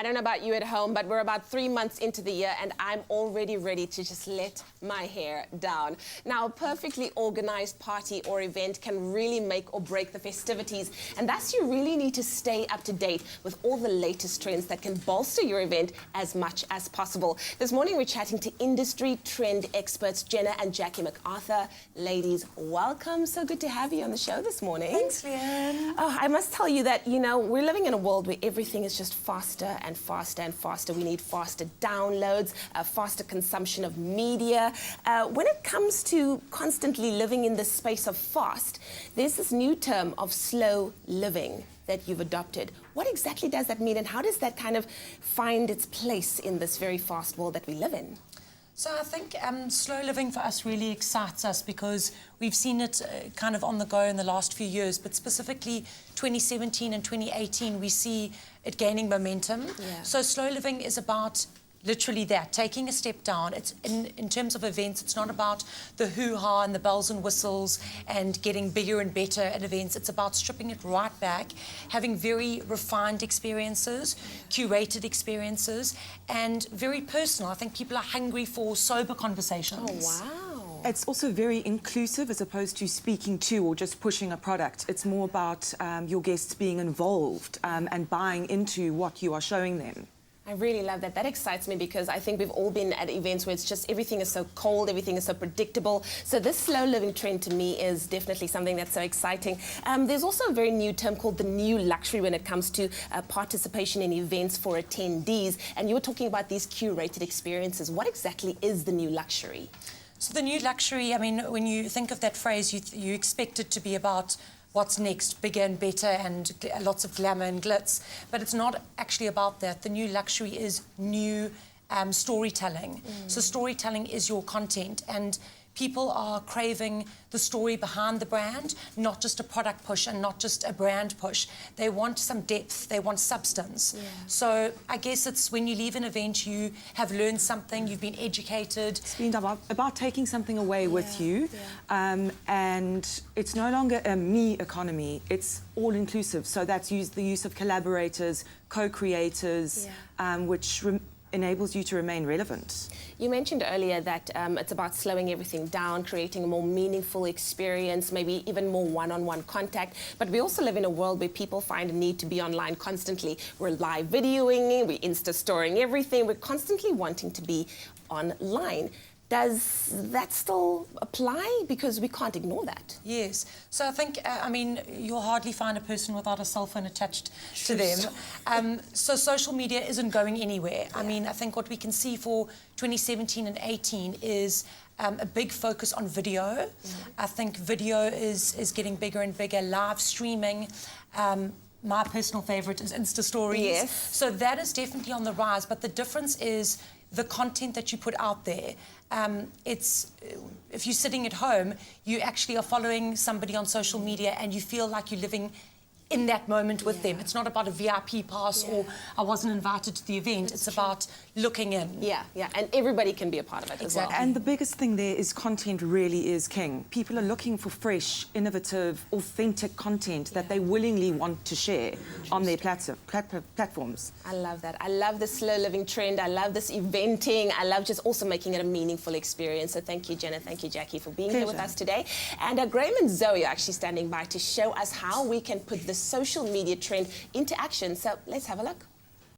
I don't know about you at home, but we're about 3 months into the year and I'm already ready to just let my hair down. Now, a perfectly organized party or event can really make or break the festivities, and thus you really need to stay up to date with all the latest trends that can bolster your event as much as possible. This morning we're chatting to industry trend experts Jenna and Jacqui McArthur. Ladies, welcome. So good to have you on the show this morning. Thanks, Leanne. Oh, I must tell you that, you know, we're living in a world where everything is just faster and faster and faster. We need faster downloads, faster consumption of media. When it comes to constantly living in the space of fast, there's this new term of slow living that you've adopted. What exactly does that mean, and how does that kind of find its place in this very fast world that we live in? So I think slow living for us really excites us because we've seen it kind of on the go in the last few years, but specifically 2017 and 2018, we see it gaining momentum. Yeah. So slow living is about literally that, taking a step down. It's in terms of events, it's not about the hoo-ha and the bells and whistles and getting bigger and better at events. It's about stripping it right back, having very refined experiences, curated experiences, and very personal. I think people are hungry for sober conversations. Oh, wow. It's also very inclusive as opposed to speaking to or just pushing a product. It's more about your guests being involved and buying into what you are showing them. I really love that. That excites me because I think we've all been at events where it's just everything is so cold, everything is so predictable. So this slow living trend to me is definitely something that's so exciting. There's also a very new term called the new luxury when it comes to participation in events for attendees. And you were talking about these curated experiences. What exactly is the new luxury? So the new luxury, I mean, when you think of that phrase, you expect it to be about what's next, bigger and better, and lots of glamour and glitz. But it's not actually about that. The new luxury is new storytelling. So storytelling is your content, and people are craving the story behind the brand, not just a product push and not just a brand push. They want some depth, they want substance. Yeah. So I guess it's when you leave an event, you have learned something, you've been educated. It's been about taking something away with you, and it's no longer a me economy, it's all-inclusive. So that's the use of collaborators, co-creators, which enables you to remain relevant. You mentioned earlier that it's about slowing everything down, creating a more meaningful experience, maybe even more one-on-one contact. But we also live in a world where people find a need to be online constantly. We're live videoing, we're Insta-storing everything, we're constantly wanting to be online. Does that still apply? Because we can't ignore that. Yes. So I think, I mean, you'll hardly find a person without a cell phone attached to them. So social media isn't going anywhere. I mean, I think what we can see for 2017 and 18 is a big focus on video. I think video is getting bigger and bigger, live streaming. My personal favourite is Insta Stories. Yes. So that is definitely on the rise, but the difference is the content that you put out there. If you're sitting at home, you actually are following somebody on social media and you feel like you're living in that moment with them. It's not about a VIP pass or I wasn't invited to the event. It's about looking in. Yeah, and everybody can be a part of it as well. And the biggest thing there is content really is king. People are looking for fresh, innovative, authentic content that they willingly want to share on their platforms. I love that. I love the slow living trend. I love this eventing. I love just also making it a meaningful experience. So thank you, Jenna. Thank you, Jacqui, for being here with us today. And Graham and Zoe are actually standing by to show us how we can put the social media trend into action. So let's have a look.